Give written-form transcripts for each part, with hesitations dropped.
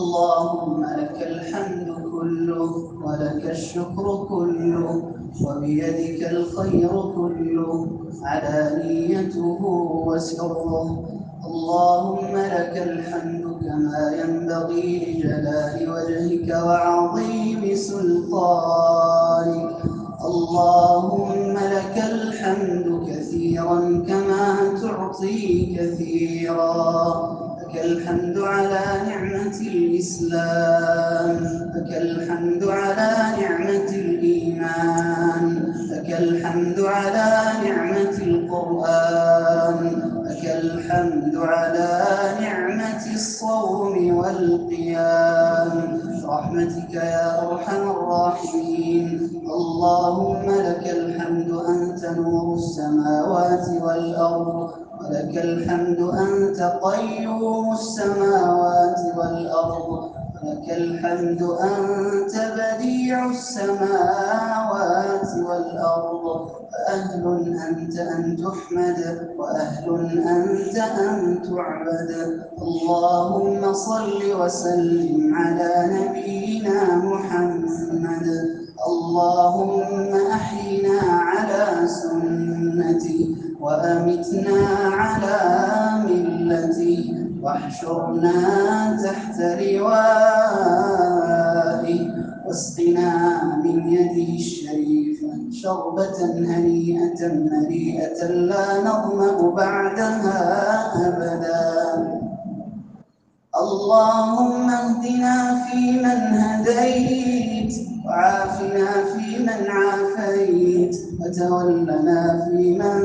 اللهم لك الحمد كله ولك الشكر كله وبيدك الخير كله علانيته وسره. اللهم لك الحمد كما ينبغي لجلال وجهك وعظيم سلطانك. اللهم لك الحمد كثيرا كما تعطي كثيرا. لك الحمد على نعمة الإسلام، لك الحمد على نعمة الإيمان، لك الحمد على نعمة القرآن، لك الحمد على نعمة الصوم والقيام برحمتك يا أرحم الراحمين. اللهم لك الحمد أنت نور السماوات والأرض، ولك الحمد أنت قيوم السماوات والأرض، ولك الحمد أنت بديع السماوات والأرض. فأهل أنت أن تحمد وأهل أنت أن تعبد. اللهم صل وسلم على نبينا محمد. اللهم أحينا على سنته وأمتنا على ملته واحشرنا تحت لوائه واسقنا من يده الشريفة شربة هنيئة مريئة لا نظمأ بعدها أبدا. اللهم اهدنا فيمن هديت وعافنا فيمن عافيت وتولنا فيمن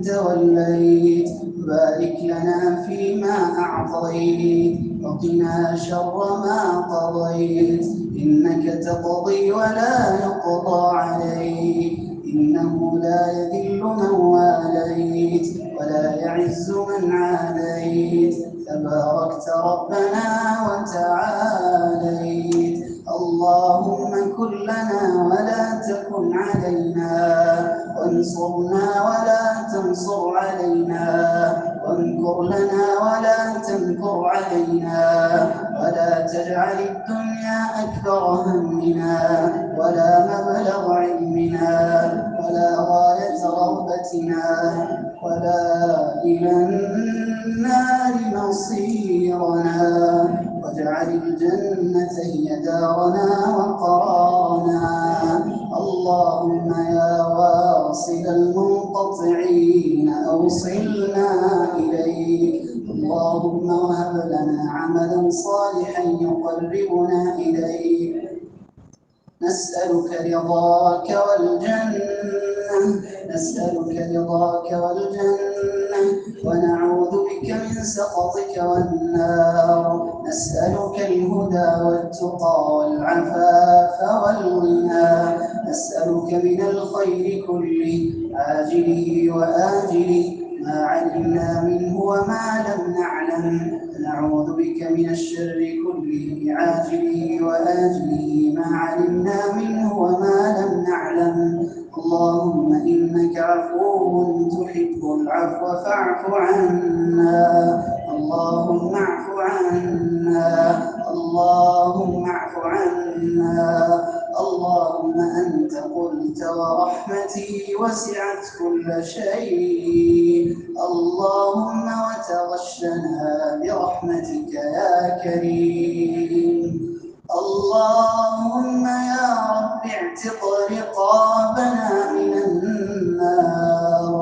توليت وبارك لنا فيما أعطيت وقنا شر ما قضيت. إنك تقضي ولا يقضى عليك، إنه لا يذل من واليت ولا يعز من عاديت. تباركت ربنا وتعاليت. اللهم كن لنا ولا تكن علينا، وانصرنا ولا تنصر علينا، وامكر لنا ولا تمكر علينا. ولا تجعل الدنيا أكبر همنا ولا مبلغ علمنا ولا غاية رغبتنا ولا إلى النار مصيرنا. واجعل الجنة هي دارنا وقرارنا. اللهم يا واصل المنقطعين أوصلنا إليك. اللهم وهب لنا عملا صالحا يقربنا إليك. نسألك رضاك والجنة ونعوذ بك من سخطك والنار. نسألك الهدى والتقى والعفاف والغنى. نسألك من الخير كله عاجله وآجله ما علمنا منه وما لم نعلم. نعوذ بك من الشر كله عاجله وآجله ما علمنا منه وما لم نعلم. اللهم إنك عفو تحب العفو فاعف عنا. اللهم اعف عنا. اللهم اعف عنا. اللهم أنت قلت ورحمتي وسعت كل شيء. اللهم وتغشنا برحمتك يا كريم. اللهم يا رب اعتق رقابنا من النار.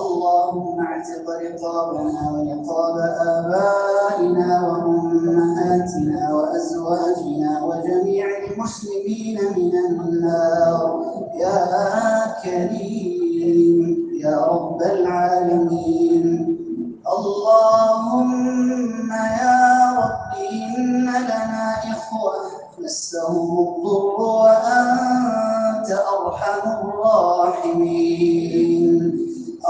اللهم اعتق رقابنا ورقاب آبائنا وأمهاتنا وأزواجنا وجميع المسلمين من النار يا كريم يا رب العالمين. اللهم يا رب إن لنا إخوة مسهم الضر وأنت أرحم الراحمين.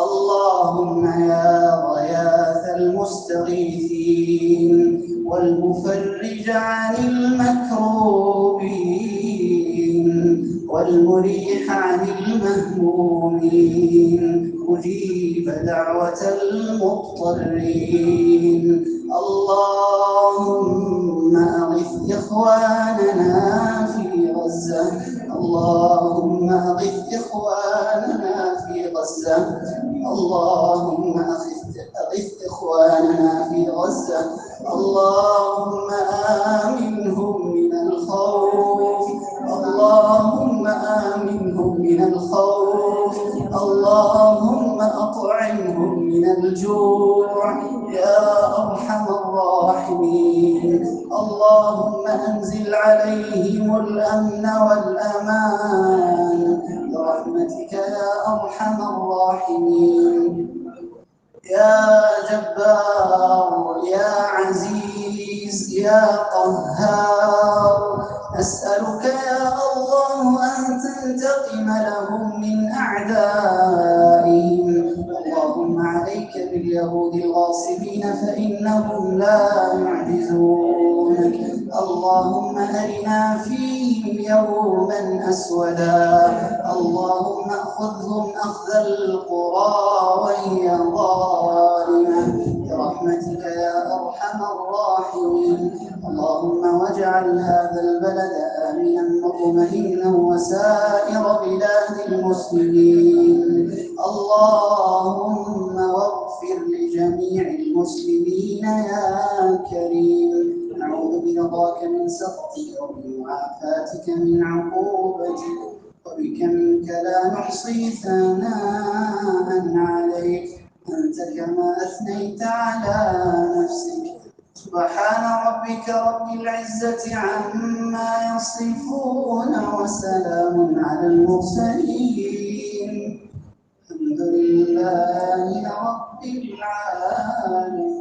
اللهم يا غياث المستغيثين والمفرج عن المكروبين والمريح عن المهمومين مجيب دعوة المضطرين. إخواننا في غزة. اللهم أغث إخواننا في غزة. اللهم أغث إخواننا في غزة. اللهم آمنهم من الخوف. اللهم آمنهم من الخوف. اللهم أطعمهم من الجوع يا أرحم الراحمين. اللهم أنزل عليهم الأمن والأمان برحمتك يا أرحم الراحمين. يا جبار يا عزيز يا قهار، أسألك يا الله أن تنتقم لهم من أعدائهم. اللهم عليك باليهود الغاصبين فإنهم لا يعجزونك. اللهم أرنا فيهم يوما أسودا. اللهم خذهم أخذ القرى وهي ظالمة برحمتك يا أرحم الراحمين. اللهم واجعل هذا البلد آمنا مطمئنا وسائر بلاد المسلمين. اللهم واغفر لجميع المسلمين يا كريم. نعوذ برضاك من سخطك وبمعافاتك من عقوبتك، وبك منك لا نحصي ثناء عليك، أنت كما أثنيت على نفسك. سبحان ربك رب العزة عما يصفون وسلام على المرسلين. الحمد لله رب العالمين.